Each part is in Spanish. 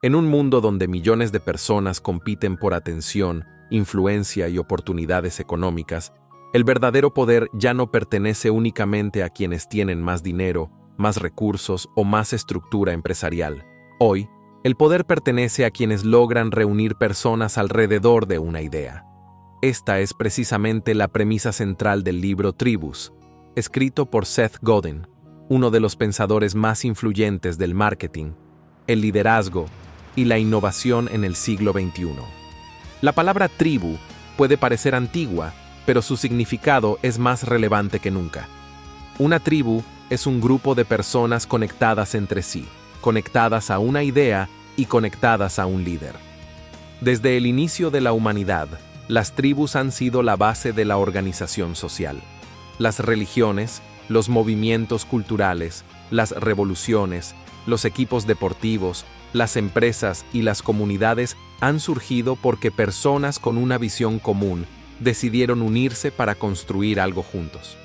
En un mundo donde millones de personas compiten por atención, influencia y oportunidades económicas, el verdadero poder ya no pertenece únicamente a quienes tienen más dinero, más recursos o más estructura empresarial. Hoy, el poder pertenece a quienes logran reunir personas alrededor de una idea. Esta es precisamente la premisa central del libro Tribus, escrito por Seth Godin, uno de los pensadores más influyentes del marketing, el liderazgo y la innovación en el siglo XXI. La palabra tribu puede parecer antigua, pero su significado es más relevante que nunca. Una tribu es un grupo de personas conectadas entre sí, conectadas a una idea y conectadas a un líder. Desde el inicio de la humanidad, las tribus han sido la base de la organización social. Las religiones, los movimientos culturales, las revoluciones, los equipos deportivos, las empresas y las comunidades han surgido porque personas con una visión común decidieron unirse para construir algo juntos.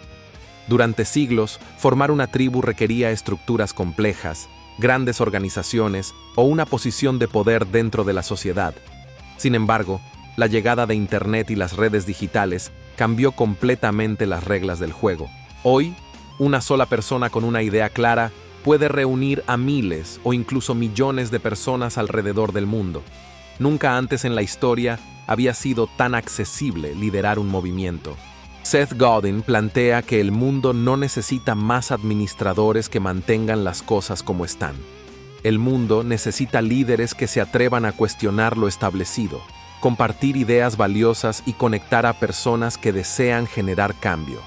Durante siglos, formar una tribu requería estructuras complejas, grandes organizaciones o una posición de poder dentro de la sociedad. Sin embargo, la llegada de Internet y las redes digitales cambió completamente las reglas del juego. Hoy, una sola persona con una idea clara puede reunir a miles o incluso millones de personas alrededor del mundo. Nunca antes en la historia había sido tan accesible liderar un movimiento. Seth Godin plantea que el mundo no necesita más administradores que mantengan las cosas como están. El mundo necesita líderes que se atrevan a cuestionar lo establecido, compartir ideas valiosas y conectar a personas que desean generar cambio.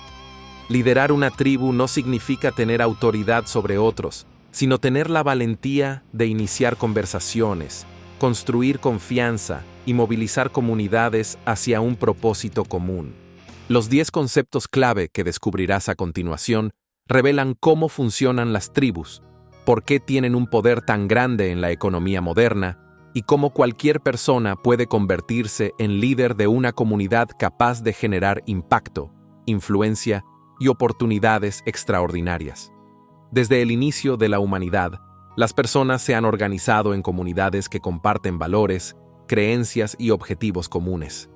Liderar una tribu no significa tener autoridad sobre otros, sino tener la valentía de iniciar conversaciones, construir confianza y movilizar comunidades hacia un propósito común. Los 10 conceptos clave que descubrirás a continuación revelan cómo funcionan las tribus, por qué tienen un poder tan grande en la economía moderna y cómo cualquier persona puede convertirse en líder de una comunidad capaz de generar impacto, influencia y oportunidades extraordinarias. Desde el inicio de la humanidad, las personas se han organizado en comunidades que comparten valores, creencias y objetivos comunes.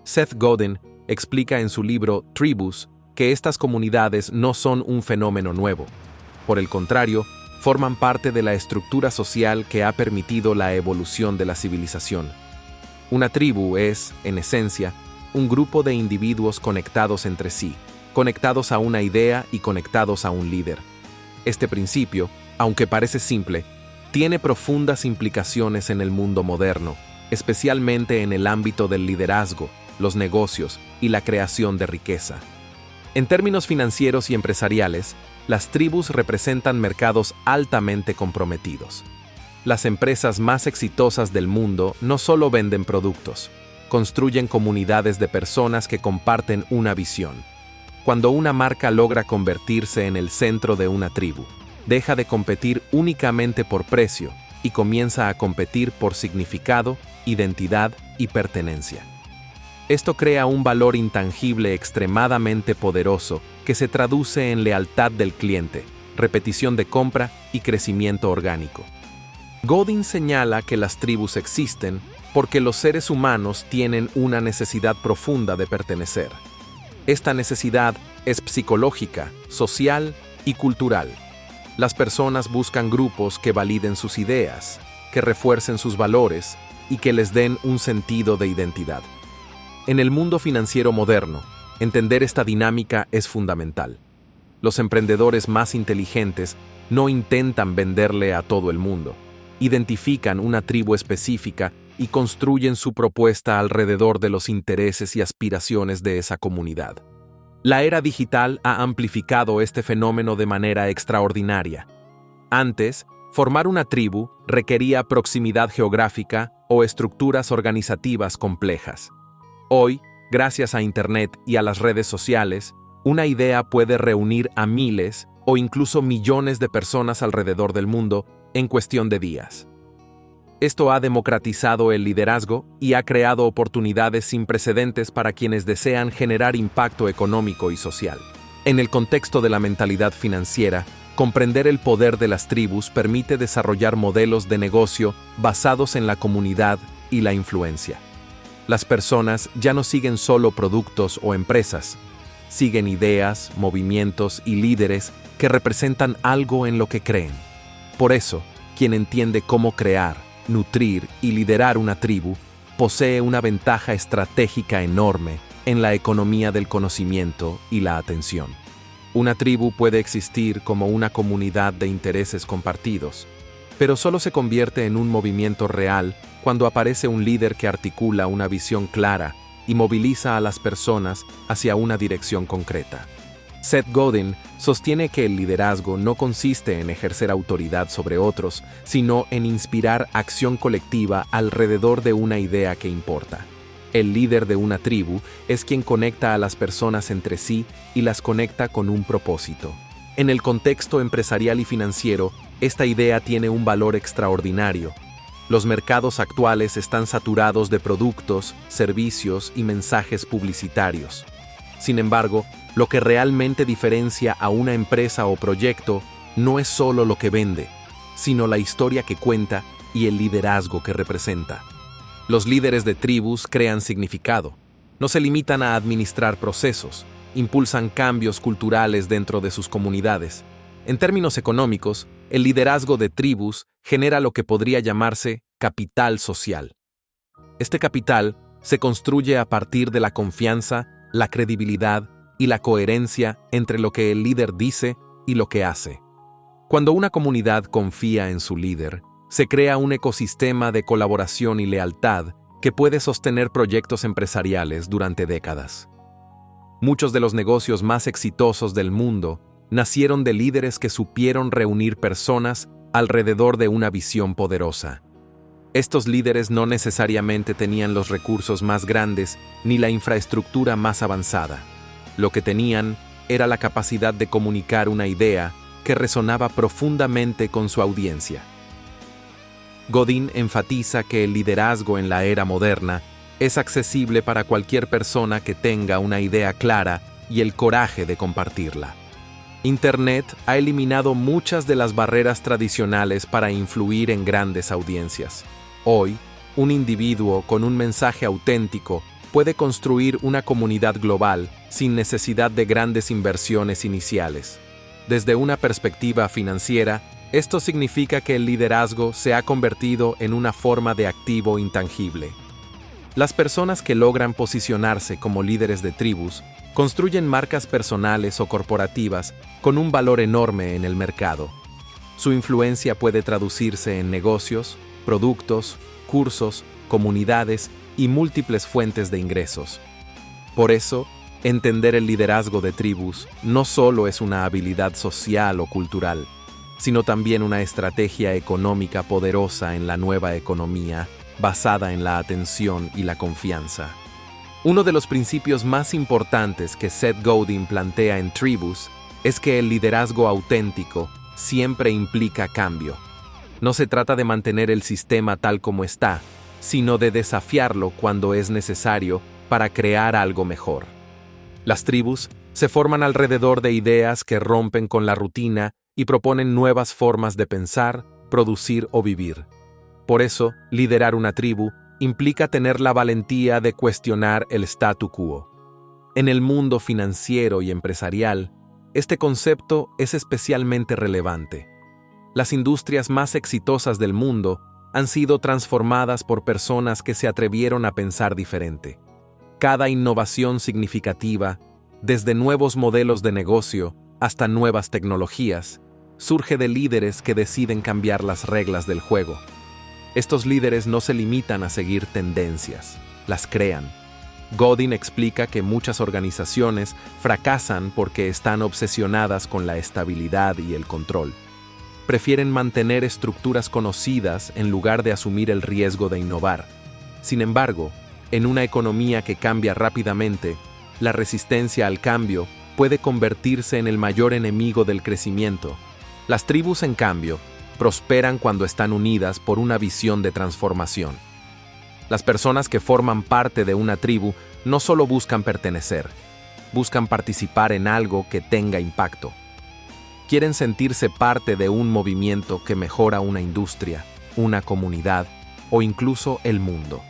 Seth Godin explica en su libro Tribus que estas comunidades no son un fenómeno nuevo. Por el contrario, forman parte de la estructura social que ha permitido la evolución de la civilización. Una tribu es, en esencia, un grupo de individuos conectados entre sí, conectados a una idea y conectados a un líder. Este principio, aunque parece simple, tiene profundas implicaciones en el mundo moderno, especialmente en el ámbito del liderazgo, los negocios y la creación de riqueza. En términos financieros y empresariales, las tribus representan mercados altamente comprometidos. Las empresas más exitosas del mundo no solo venden productos, construyen comunidades de personas que comparten una visión. Cuando una marca logra convertirse en el centro de una tribu, deja de competir únicamente por precio y comienza a competir por significado, identidad y pertenencia. Esto crea un valor intangible extremadamente poderoso que se traduce en lealtad del cliente, repetición de compra y crecimiento orgánico. Godin señala que las tribus existen porque los seres humanos tienen una necesidad profunda de pertenecer. Esta necesidad es psicológica, social y cultural. Las personas buscan grupos que validen sus ideas, que refuercen sus valores y que les den un sentido de identidad. En el mundo financiero moderno, entender esta dinámica es fundamental. Los emprendedores más inteligentes no intentan venderle a todo el mundo. Identifican una tribu específica y construyen su propuesta alrededor de los intereses y aspiraciones de esa comunidad. La era digital ha amplificado este fenómeno de manera extraordinaria. Antes, formar una tribu requería proximidad geográfica o estructuras organizativas complejas. Hoy, gracias a Internet y a las redes sociales, una idea puede reunir a miles o incluso millones de personas alrededor del mundo en cuestión de días. Esto ha democratizado el liderazgo y ha creado oportunidades sin precedentes para quienes desean generar impacto económico y social. En el contexto de la mentalidad financiera, Comprender el poder de las tribus permite desarrollar modelos de negocio basados en la comunidad y la influencia. Las personas ya no siguen solo productos o empresas, siguen ideas, movimientos y líderes que representan algo en lo que creen. Por eso, quien entiende cómo crear, nutrir y liderar una tribu, posee una ventaja estratégica enorme en la economía del conocimiento y la atención. Una tribu puede existir como una comunidad de intereses compartidos, pero solo se convierte en un movimiento real cuando aparece un líder que articula una visión clara y moviliza a las personas hacia una dirección concreta. Seth Godin sostiene que el liderazgo no consiste en ejercer autoridad sobre otros, sino en inspirar acción colectiva alrededor de una idea que importa. El líder de una tribu es quien conecta a las personas entre sí y las conecta con un propósito. En el contexto empresarial y financiero, esta idea tiene un valor extraordinario. Los mercados actuales están saturados de productos, servicios y mensajes publicitarios. Sin embargo, lo que realmente diferencia a una empresa o proyecto no es solo lo que vende, sino la historia que cuenta y el liderazgo que representa. Los líderes de tribus crean significado. No se limitan a administrar procesos, impulsan cambios culturales dentro de sus comunidades. En términos económicos, el liderazgo de tribus genera lo que podría llamarse capital social. Este capital se construye a partir de la confianza, la credibilidad y la coherencia entre lo que el líder dice y lo que hace. Cuando una comunidad confía en su líder, se crea un ecosistema de colaboración y lealtad que puede sostener proyectos empresariales durante décadas. Muchos de los negocios más exitosos del mundo nacieron de líderes que supieron reunir personas alrededor de una visión poderosa. Estos líderes no necesariamente tenían los recursos más grandes ni la infraestructura más avanzada. Lo que tenían era la capacidad de comunicar una idea que resonaba profundamente con su audiencia. Godin enfatiza que el liderazgo en la era moderna es accesible para cualquier persona que tenga una idea clara y el coraje de compartirla. Internet ha eliminado muchas de las barreras tradicionales para influir en grandes audiencias. Hoy, un individuo con un mensaje auténtico puede construir una comunidad global sin necesidad de grandes inversiones iniciales. Desde una perspectiva financiera, esto significa que el liderazgo se ha convertido en una forma de activo intangible. Las personas que logran posicionarse como líderes de tribus construyen marcas personales o corporativas con un valor enorme en el mercado. Su influencia puede traducirse en negocios, productos, cursos, comunidades y múltiples fuentes de ingresos. Por eso, entender el liderazgo de tribus no solo es una habilidad social o cultural, sino también una estrategia económica poderosa en la nueva economía, basada en la atención y la confianza. Uno de los principios más importantes que Seth Godin plantea en Tribus es que el liderazgo auténtico siempre implica cambio. No se trata de mantener el sistema tal como está, sino de desafiarlo cuando es necesario para crear algo mejor. Las tribus se forman alrededor de ideas que rompen con la rutina y proponen nuevas formas de pensar, producir o vivir. Por eso, liderar una tribu implica tener la valentía de cuestionar el statu quo. En el mundo financiero y empresarial, este concepto es especialmente relevante. Las industrias más exitosas del mundo han sido transformadas por personas que se atrevieron a pensar diferente. Cada innovación significativa, desde nuevos modelos de negocio hasta nuevas tecnologías, surge de líderes que deciden cambiar las reglas del juego. Estos líderes no se limitan a seguir tendencias, las crean. Godin explica que muchas organizaciones fracasan porque están obsesionadas con la estabilidad y el control. Prefieren mantener estructuras conocidas en lugar de asumir el riesgo de innovar. Sin embargo, en una economía que cambia rápidamente, la resistencia al cambio puede convertirse en el mayor enemigo del crecimiento. Las tribus, en cambio, prosperan cuando están unidas por una visión de transformación. Las personas que forman parte de una tribu no solo buscan pertenecer, buscan participar en algo que tenga impacto. Quieren sentirse parte de un movimiento que mejora una industria, una comunidad o incluso el mundo.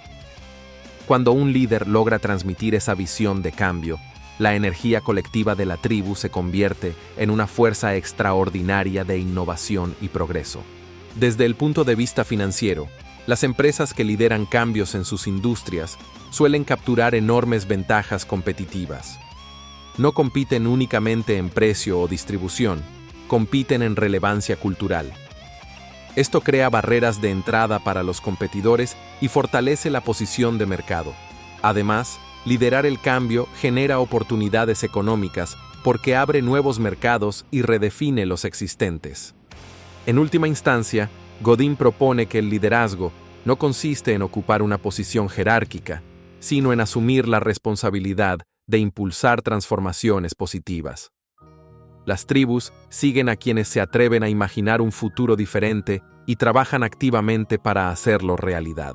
Cuando un líder logra transmitir esa visión de cambio, la energía colectiva de la tribu se convierte en una fuerza extraordinaria de innovación y progreso. Desde el punto de vista financiero, las empresas que lideran cambios en sus industrias suelen capturar enormes ventajas competitivas. No compiten únicamente en precio o distribución, compiten en relevancia cultural. Esto crea barreras de entrada para los competidores y fortalece la posición de mercado. Además, liderar el cambio genera oportunidades económicas porque abre nuevos mercados y redefine los existentes. En última instancia, Godin propone que el liderazgo no consiste en ocupar una posición jerárquica, sino en asumir la responsabilidad de impulsar transformaciones positivas. Las tribus siguen a quienes se atreven a imaginar un futuro diferente y trabajan activamente para hacerlo realidad.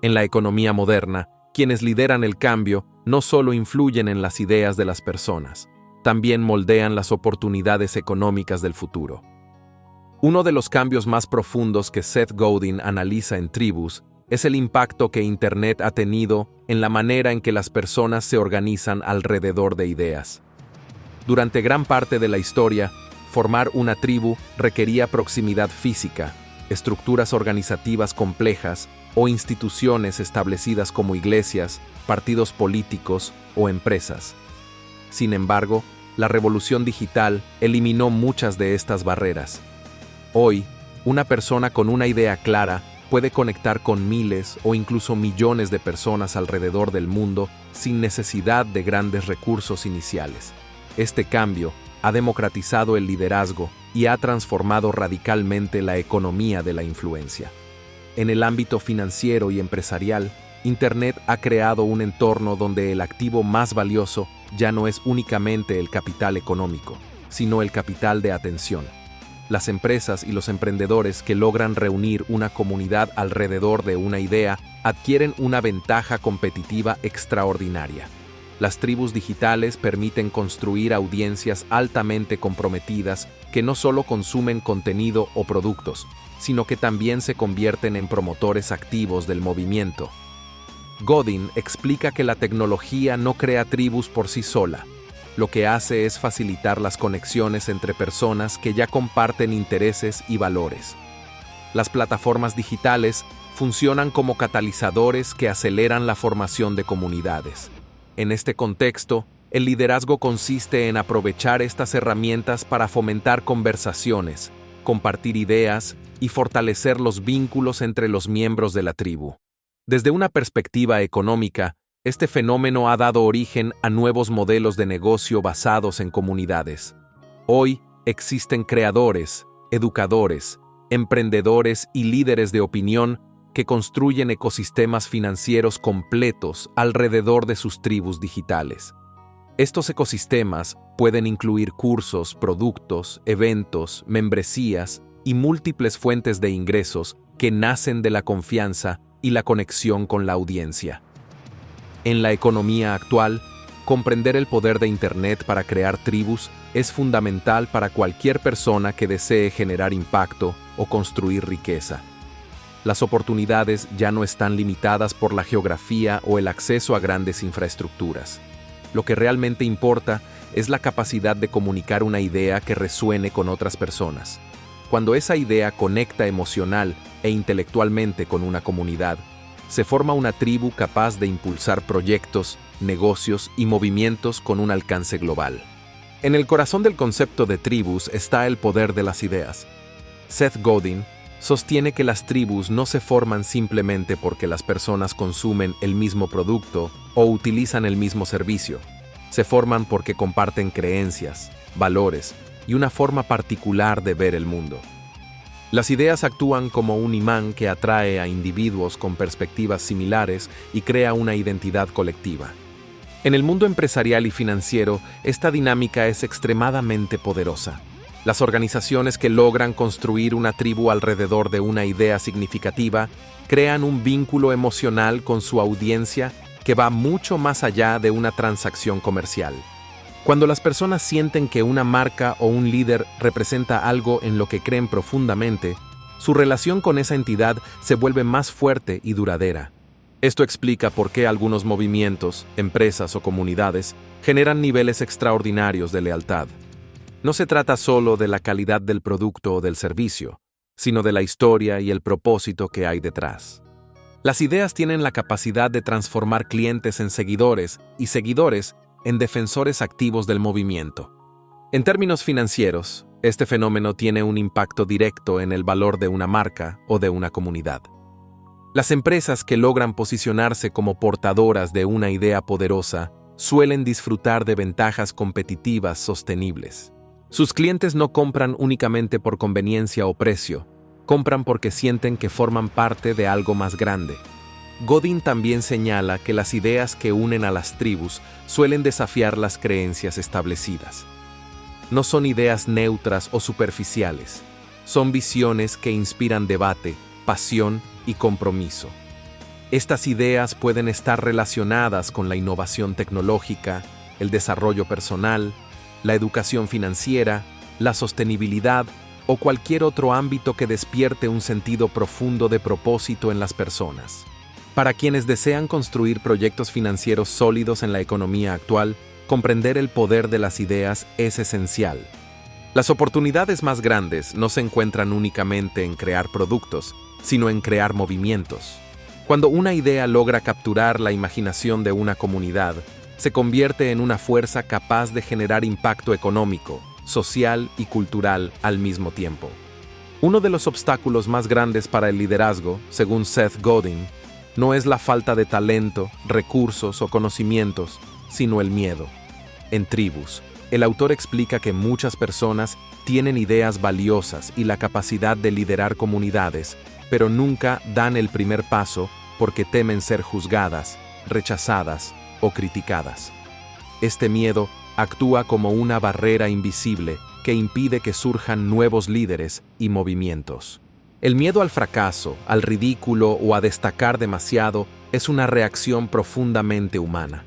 En la economía moderna, quienes lideran el cambio no solo influyen en las ideas de las personas, también moldean las oportunidades económicas del futuro. Uno de los cambios más profundos que Seth Godin analiza en Tribus es el impacto que Internet ha tenido en la manera en que las personas se organizan alrededor de ideas. Durante gran parte de la historia, formar una tribu requería proximidad física, estructuras organizativas complejas o instituciones establecidas como iglesias, partidos políticos o empresas. Sin embargo, la revolución digital eliminó muchas de estas barreras. Hoy, una persona con una idea clara puede conectar con miles o incluso millones de personas alrededor del mundo sin necesidad de grandes recursos iniciales. Este cambio ha democratizado el liderazgo y ha transformado radicalmente la economía de la influencia. En el ámbito financiero y empresarial, Internet ha creado un entorno donde el activo más valioso ya no es únicamente el capital económico, sino el capital de atención. Las empresas y los emprendedores que logran reunir una comunidad alrededor de una idea adquieren una ventaja competitiva extraordinaria. Las tribus digitales permiten construir audiencias altamente comprometidas que no solo consumen contenido o productos, sino que también se convierten en promotores activos del movimiento. Godin explica que la tecnología no crea tribus por sí sola. Lo que hace es facilitar las conexiones entre personas que ya comparten intereses y valores. Las plataformas digitales funcionan como catalizadores que aceleran la formación de comunidades. En este contexto, el liderazgo consiste en aprovechar estas herramientas para fomentar conversaciones, compartir ideas y fortalecer los vínculos entre los miembros de la tribu. Desde una perspectiva económica, este fenómeno ha dado origen a nuevos modelos de negocio basados en comunidades. Hoy existen creadores, educadores, emprendedores y líderes de opinión que construyen ecosistemas financieros completos alrededor de sus tribus digitales. Estos ecosistemas pueden incluir cursos, productos, eventos, membresías y múltiples fuentes de ingresos que nacen de la confianza y la conexión con la audiencia. En la economía actual, comprender el poder de Internet para crear tribus es fundamental para cualquier persona que desee generar impacto o construir riqueza. Las oportunidades ya no están limitadas por la geografía o el acceso a grandes infraestructuras. Lo que realmente importa es la capacidad de comunicar una idea que resuene con otras personas. Cuando esa idea conecta emocional e intelectualmente con una comunidad, se forma una tribu capaz de impulsar proyectos, negocios y movimientos con un alcance global. En el corazón del concepto de tribus está el poder de las ideas. Seth Godin sostiene que las tribus no se forman simplemente porque las personas consumen el mismo producto o utilizan el mismo servicio. Se forman porque comparten creencias, valores y una forma particular de ver el mundo. Las ideas actúan como un imán que atrae a individuos con perspectivas similares y crea una identidad colectiva. En el mundo empresarial y financiero, esta dinámica es extremadamente poderosa. Las organizaciones que logran construir una tribu alrededor de una idea significativa crean un vínculo emocional con su audiencia que va mucho más allá de una transacción comercial. Cuando las personas sienten que una marca o un líder representa algo en lo que creen profundamente, su relación con esa entidad se vuelve más fuerte y duradera. Esto explica por qué algunos movimientos, empresas o comunidades generan niveles extraordinarios de lealtad. No se trata solo de la calidad del producto o del servicio, sino de la historia y el propósito que hay detrás. Las ideas tienen la capacidad de transformar clientes en seguidores y seguidores en defensores activos del movimiento. En términos financieros, este fenómeno tiene un impacto directo en el valor de una marca o de una comunidad. Las empresas que logran posicionarse como portadoras de una idea poderosa suelen disfrutar de ventajas competitivas sostenibles. Sus clientes no compran únicamente por conveniencia o precio, compran porque sienten que forman parte de algo más grande. Godin también señala que las ideas que unen a las tribus suelen desafiar las creencias establecidas. No son ideas neutras o superficiales, son visiones que inspiran debate, pasión y compromiso. Estas ideas pueden estar relacionadas con la innovación tecnológica, el desarrollo personal, la educación financiera, la sostenibilidad o cualquier otro ámbito que despierte un sentido profundo de propósito en las personas. Para quienes desean construir proyectos financieros sólidos en la economía actual, comprender el poder de las ideas es esencial. Las oportunidades más grandes no se encuentran únicamente en crear productos, sino en crear movimientos. Cuando una idea logra capturar la imaginación de una comunidad, se convierte en una fuerza capaz de generar impacto económico, social y cultural al mismo tiempo. Uno de los obstáculos más grandes para el liderazgo, según Seth Godin, no es la falta de talento, recursos o conocimientos, sino el miedo. En Tribus, el autor explica que muchas personas tienen ideas valiosas y la capacidad de liderar comunidades, pero nunca dan el primer paso porque temen ser juzgadas, rechazadas o criticadas. Este miedo actúa como una barrera invisible que impide que surjan nuevos líderes y movimientos. El miedo al fracaso, al ridículo o a destacar demasiado es una reacción profundamente humana.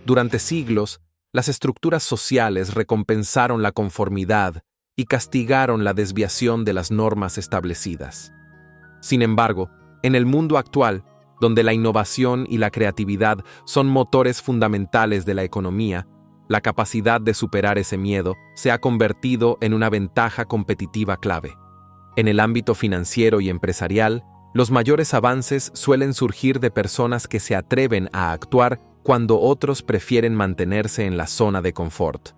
Durante siglos, las estructuras sociales recompensaron la conformidad y castigaron la desviación de las normas establecidas. Sin embargo, en el mundo actual, donde la innovación y la creatividad son motores fundamentales de la economía, la capacidad de superar ese miedo se ha convertido en una ventaja competitiva clave. En el ámbito financiero y empresarial, los mayores avances suelen surgir de personas que se atreven a actuar cuando otros prefieren mantenerse en la zona de confort.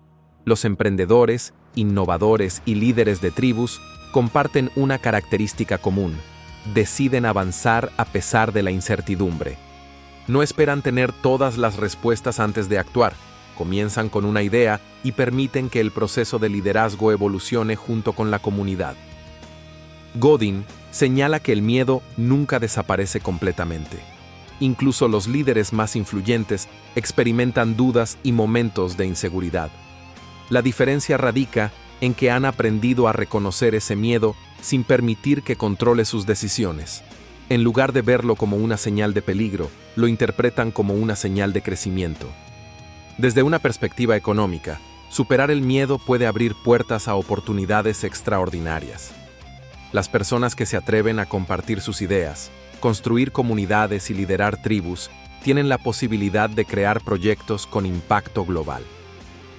Los emprendedores, innovadores y líderes de tribus comparten una característica común: deciden avanzar a pesar de la incertidumbre. No esperan tener todas las respuestas antes de actuar, comienzan con una idea y permiten que el proceso de liderazgo evolucione junto con la comunidad. Godin señala que el miedo nunca desaparece completamente. Incluso los líderes más influyentes experimentan dudas y momentos de inseguridad. La diferencia radica en que han aprendido a reconocer ese miedo sin permitir que controle sus decisiones. En lugar de verlo como una señal de peligro, lo interpretan como una señal de crecimiento. Desde una perspectiva económica, superar el miedo puede abrir puertas a oportunidades extraordinarias. Las personas que se atreven a compartir sus ideas, construir comunidades y liderar tribus tienen la posibilidad de crear proyectos con impacto global.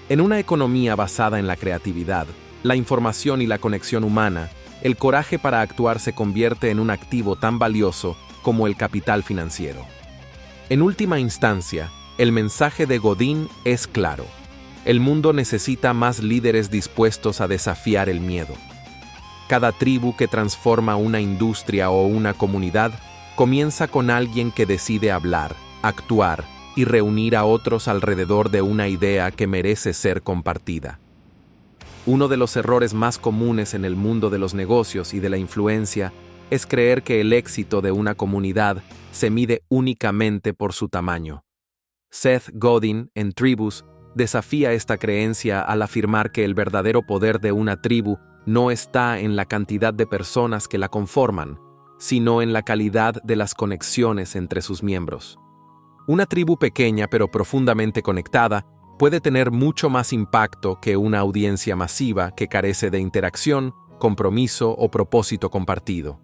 En una economía basada en la creatividad, la información y la conexión humana, el coraje para actuar se convierte en un activo tan valioso como el capital financiero. En última instancia, el mensaje de Godin es claro: el mundo necesita más líderes dispuestos a desafiar el miedo. Cada tribu que transforma una industria o una comunidad comienza con alguien que decide hablar, actuar y reunir a otros alrededor de una idea que merece ser compartida. Uno de los errores más comunes en el mundo de los negocios y de la influencia es creer que el éxito de una comunidad se mide únicamente por su tamaño. Seth Godin, en Tribus, desafía esta creencia al afirmar que el verdadero poder de una tribu no está en la cantidad de personas que la conforman, sino en la calidad de las conexiones entre sus miembros. Una tribu pequeña pero profundamente conectada puede tener mucho más impacto que una audiencia masiva que carece de interacción, compromiso o propósito compartido.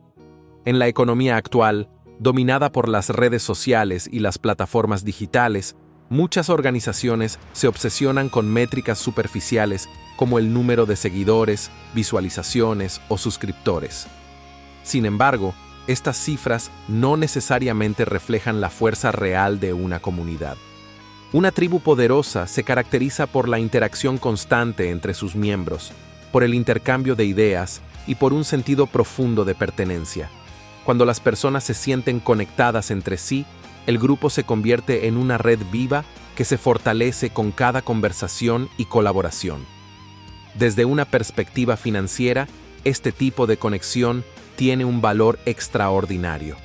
En la economía actual, dominada por las redes sociales y las plataformas digitales, muchas organizaciones se obsesionan con métricas superficiales como el número de seguidores, visualizaciones o suscriptores. Sin embargo, estas cifras no necesariamente reflejan la fuerza real de una comunidad. Una tribu poderosa se caracteriza por la interacción constante entre sus miembros, por el intercambio de ideas y por un sentido profundo de pertenencia. Cuando las personas se sienten conectadas entre sí, el grupo se convierte en una red viva que se fortalece con cada conversación y colaboración. Desde una perspectiva financiera, este tipo de conexión tiene un valor extraordinario.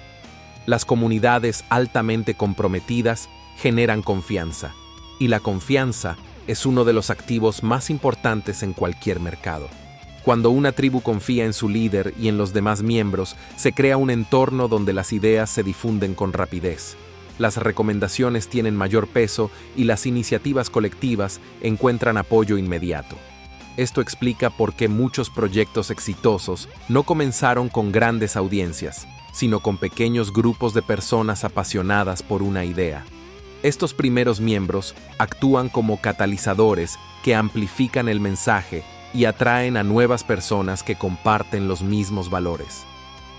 Las comunidades altamente comprometidas generan confianza, y la confianza es uno de los activos más importantes en cualquier mercado. Cuando una tribu confía en su líder y en los demás miembros, se crea un entorno donde las ideas se difunden con rapidez. Las recomendaciones tienen mayor peso y las iniciativas colectivas encuentran apoyo inmediato. Esto explica por qué muchos proyectos exitosos no comenzaron con grandes audiencias, sino con pequeños grupos de personas apasionadas por una idea. Estos primeros miembros actúan como catalizadores que amplifican el mensaje y atraen a nuevas personas que comparten los mismos valores.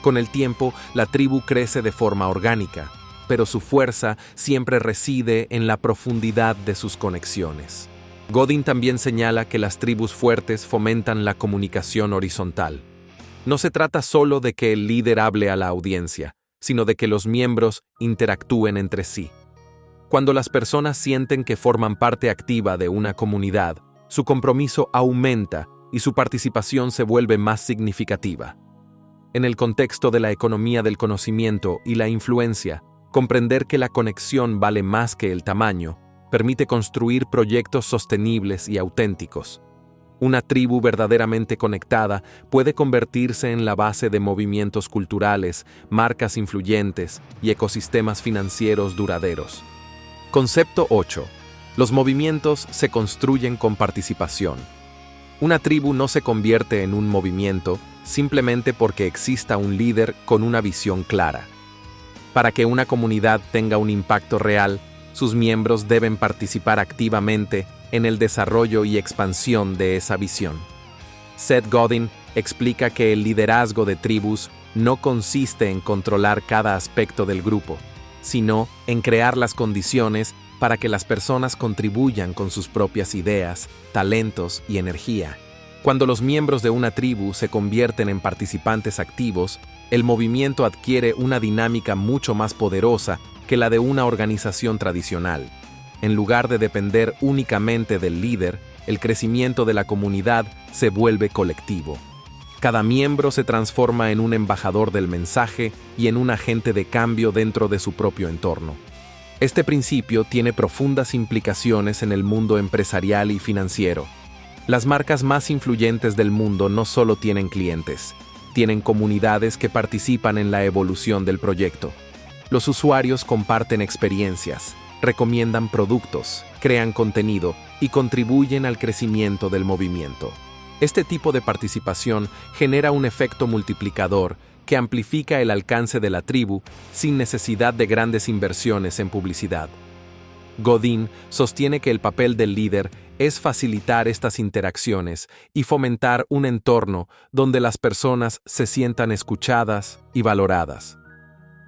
Con el tiempo, la tribu crece de forma orgánica, pero su fuerza siempre reside en la profundidad de sus conexiones. Godin también señala que las tribus fuertes fomentan la comunicación horizontal. No se trata solo de que el líder hable a la audiencia, sino de que los miembros interactúen entre sí. Cuando las personas sienten que forman parte activa de una comunidad, su compromiso aumenta y su participación se vuelve más significativa. En el contexto de la economía del conocimiento y la influencia, comprender que la conexión vale más que el tamaño permite construir proyectos sostenibles y auténticos. Una tribu verdaderamente conectada puede convertirse en la base de movimientos culturales, marcas influyentes y ecosistemas financieros duraderos. Concepto 8. Los movimientos se construyen con participación. Una tribu no se convierte en un movimiento simplemente porque exista un líder con una visión clara. Para que una comunidad tenga un impacto real, sus miembros deben participar activamente en el desarrollo y expansión de esa visión. Seth Godin explica que el liderazgo de tribus no consiste en controlar cada aspecto del grupo, sino en crear las condiciones para que las personas contribuyan con sus propias ideas, talentos y energía. Cuando los miembros de una tribu se convierten en participantes activos, el movimiento adquiere una dinámica mucho más poderosa que la de una organización tradicional. En lugar de depender únicamente del líder, el crecimiento de la comunidad se vuelve colectivo. Cada miembro se transforma en un embajador del mensaje y en un agente de cambio dentro de su propio entorno. Este principio tiene profundas implicaciones en el mundo empresarial y financiero. Las marcas más influyentes del mundo no solo tienen clientes, tienen comunidades que participan en la evolución del proyecto. Los usuarios comparten experiencias, recomiendan productos, crean contenido y contribuyen al crecimiento del movimiento. Este tipo de participación genera un efecto multiplicador que amplifica el alcance de la tribu sin necesidad de grandes inversiones en publicidad. Godin sostiene que el papel del líder es facilitar estas interacciones y fomentar un entorno donde las personas se sientan escuchadas y valoradas.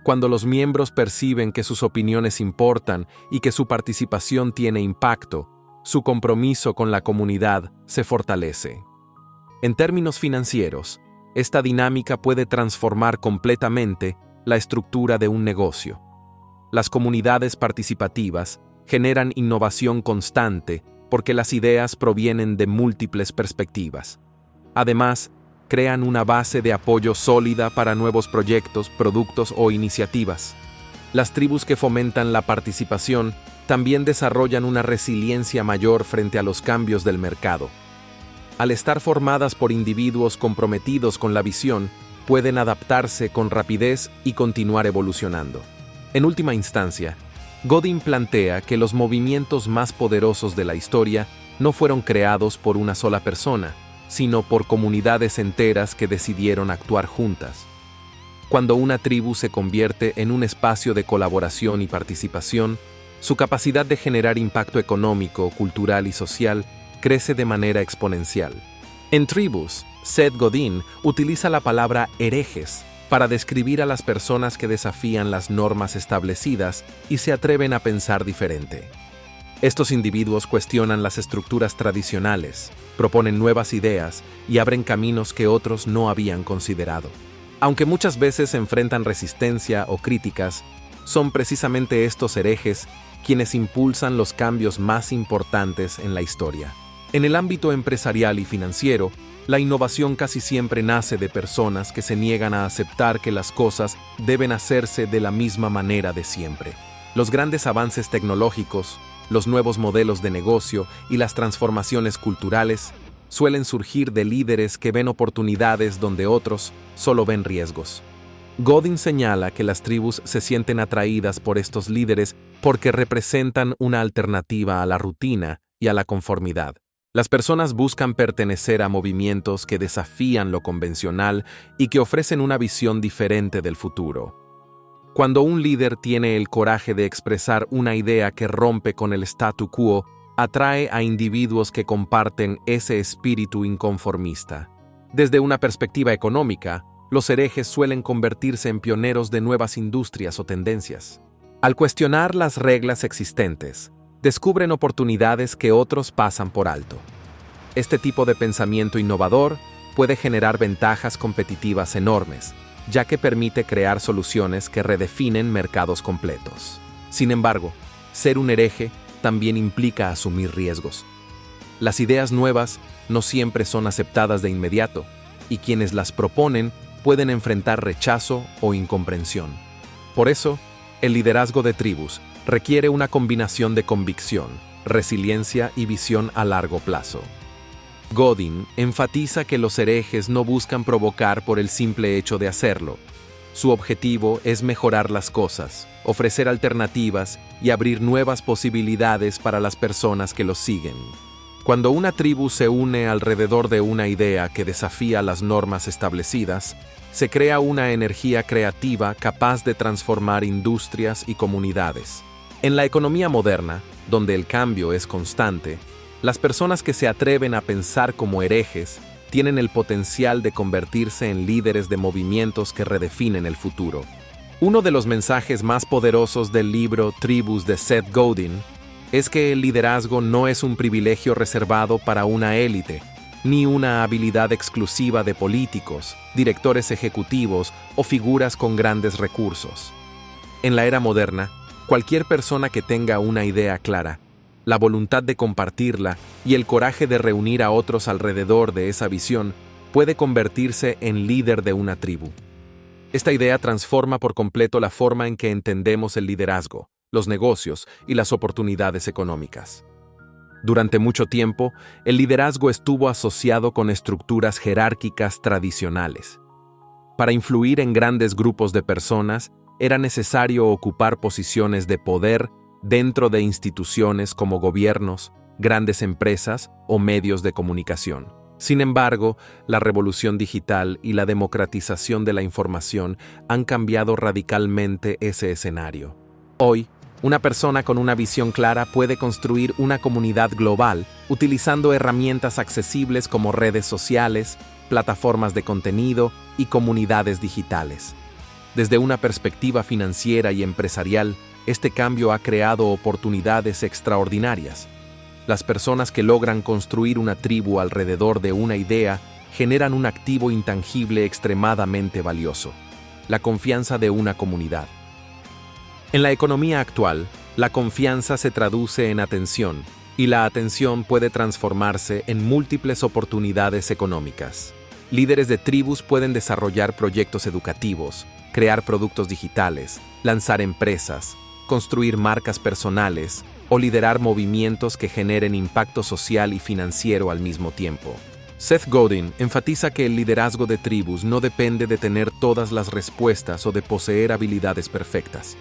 Cuando los miembros perciben que sus opiniones importan y que su participación tiene impacto, su compromiso con la comunidad se fortalece. En términos financieros, esta dinámica puede transformar completamente la estructura de un negocio. Las comunidades participativas generan innovación constante porque las ideas provienen de múltiples perspectivas. Además, crean una base de apoyo sólida para nuevos proyectos, productos o iniciativas. Las tribus que fomentan la participación también desarrollan una resiliencia mayor frente a los cambios del mercado. Al estar formadas por individuos comprometidos con la visión, pueden adaptarse con rapidez y continuar evolucionando. En última instancia, Godin plantea que los movimientos más poderosos de la historia no fueron creados por una sola persona, sino por comunidades enteras que decidieron actuar juntas. Cuando una tribu se convierte en un espacio de colaboración y participación, su capacidad de generar impacto económico, cultural y social crece de manera exponencial. En Tribus, Seth Godin utiliza la palabra herejes para describir a las personas que desafían las normas establecidas y se atreven a pensar diferente. Estos individuos cuestionan las estructuras tradicionales, proponen nuevas ideas y abren caminos que otros no habían considerado. Aunque muchas veces enfrentan resistencia o críticas, son precisamente estos herejes quienes impulsan los cambios más importantes en la historia. En el ámbito empresarial y financiero, la innovación casi siempre nace de personas que se niegan a aceptar que las cosas deben hacerse de la misma manera de siempre. Los grandes avances tecnológicos, los nuevos modelos de negocio y las transformaciones culturales suelen surgir de líderes que ven oportunidades donde otros solo ven riesgos. Godin señala que las tribus se sienten atraídas por estos líderes porque representan una alternativa a la rutina y a la conformidad. Las personas buscan pertenecer a movimientos que desafían lo convencional y que ofrecen una visión diferente del futuro. Cuando un líder tiene el coraje de expresar una idea que rompe con el statu quo, atrae a individuos que comparten ese espíritu inconformista. Desde una perspectiva económica, los herejes suelen convertirse en pioneros de nuevas industrias o tendencias. Al cuestionar las reglas existentes, descubren oportunidades que otros pasan por alto. Este tipo de pensamiento innovador puede generar ventajas competitivas enormes, ya que permite crear soluciones que redefinen mercados completos. Sin embargo, ser un hereje también implica asumir riesgos. Las ideas nuevas no siempre son aceptadas de inmediato, y quienes las proponen pueden enfrentar rechazo o incomprensión. Por eso, el liderazgo de tribus requiere una combinación de convicción, resiliencia y visión a largo plazo. Godin enfatiza que los herejes no buscan provocar por el simple hecho de hacerlo. Su objetivo es mejorar las cosas, ofrecer alternativas y abrir nuevas posibilidades para las personas que los siguen. Cuando una tribu se une alrededor de una idea que desafía las normas establecidas, se crea una energía creativa capaz de transformar industrias y comunidades. En la economía moderna, donde el cambio es constante, las personas que se atreven a pensar como herejes tienen el potencial de convertirse en líderes de movimientos que redefinen el futuro. Uno de los mensajes más poderosos del libro Tribus de Seth Godin es que el liderazgo no es un privilegio reservado para una élite, ni una habilidad exclusiva de políticos, directores ejecutivos o figuras con grandes recursos. En la era moderna, cualquier persona que tenga una idea clara, la voluntad de compartirla y el coraje de reunir a otros alrededor de esa visión puede convertirse en líder de una tribu. Esta idea transforma por completo la forma en que entendemos el liderazgo, los negocios y las oportunidades económicas. Durante mucho tiempo, el liderazgo estuvo asociado con estructuras jerárquicas tradicionales. Para influir en grandes grupos de personas, era necesario ocupar posiciones de poder dentro de instituciones como gobiernos, grandes empresas o medios de comunicación. Sin embargo, la revolución digital y la democratización de la información han cambiado radicalmente ese escenario. Hoy, una persona con una visión clara puede construir una comunidad global utilizando herramientas accesibles como redes sociales, plataformas de contenido y comunidades digitales. Desde una perspectiva financiera y empresarial, este cambio ha creado oportunidades extraordinarias. Las personas que logran construir una tribu alrededor de una idea generan un activo intangible extremadamente valioso: la confianza de una comunidad. En la economía actual, la confianza se traduce en atención, y la atención puede transformarse en múltiples oportunidades económicas. Líderes de tribus pueden desarrollar proyectos educativos, crear productos digitales, lanzar empresas, construir marcas personales o liderar movimientos que generen impacto social y financiero al mismo tiempo. Seth Godin enfatiza que el liderazgo de tribus no depende de tener todas las respuestas o de poseer habilidades perfectas.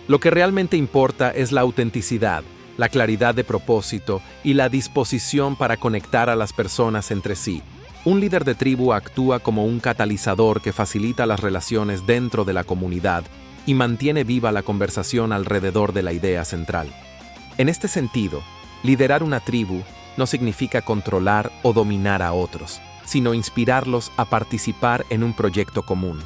Lo que realmente importa es la autenticidad, la claridad de propósito y la disposición para conectar a las personas entre sí. Un líder de tribu actúa como un catalizador que facilita las relaciones dentro de la comunidad y mantiene viva la conversación alrededor de la idea central. En este sentido, liderar una tribu no significa controlar o dominar a otros, sino inspirarlos a participar en un proyecto común.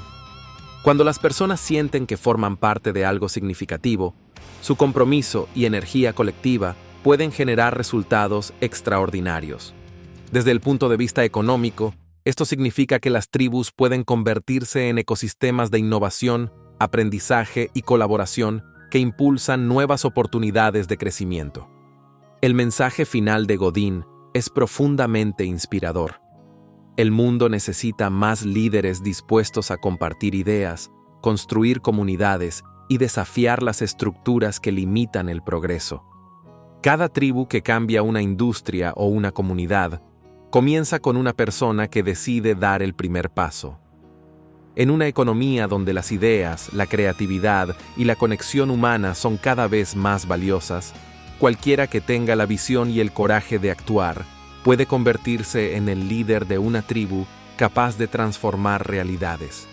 Cuando las personas sienten que forman parte de algo significativo, su compromiso y energía colectiva pueden generar resultados extraordinarios. Desde el punto de vista económico, esto significa que las tribus pueden convertirse en ecosistemas de innovación, aprendizaje y colaboración que impulsan nuevas oportunidades de crecimiento. El mensaje final de Godin es profundamente inspirador. El mundo necesita más líderes dispuestos a compartir ideas, construir comunidades y desafiar las estructuras que limitan el progreso. Cada tribu que cambia una industria o una comunidad comienza con una persona que decide dar el primer paso. En una economía donde las ideas, la creatividad y la conexión humana son cada vez más valiosas, cualquiera que tenga la visión y el coraje de actuar puede convertirse en el líder de una tribu capaz de transformar realidades.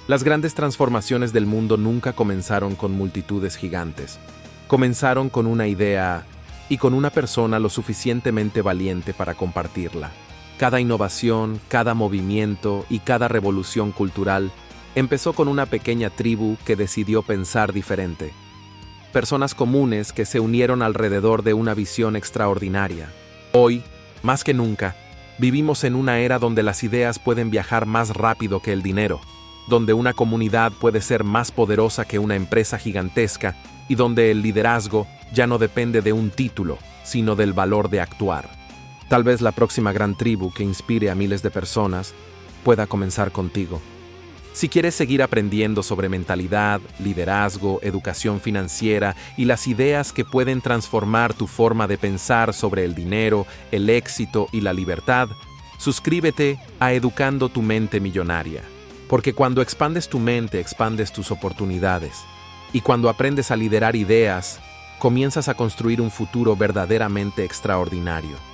Las grandes transformaciones del mundo nunca comenzaron con multitudes gigantes. Comenzaron con una idea y con una persona lo suficientemente valiente para compartirla. Cada innovación, cada movimiento y cada revolución cultural empezó con una pequeña tribu que decidió pensar diferente. Personas comunes que se unieron alrededor de una visión extraordinaria. Hoy, más que nunca, vivimos en una era donde las ideas pueden viajar más rápido que el dinero, donde una comunidad puede ser más poderosa que una empresa gigantesca y donde el liderazgo ya no depende de un título, sino del valor de actuar. Tal vez la próxima gran tribu que inspire a miles de personas pueda comenzar contigo. Si quieres seguir aprendiendo sobre mentalidad, liderazgo, educación financiera y las ideas que pueden transformar tu forma de pensar sobre el dinero, el éxito y la libertad, suscríbete a Educando tu Mente Millonaria. Porque cuando expandes tu mente, expandes tus oportunidades. Y cuando aprendes a liderar ideas, comienzas a construir un futuro verdaderamente extraordinario.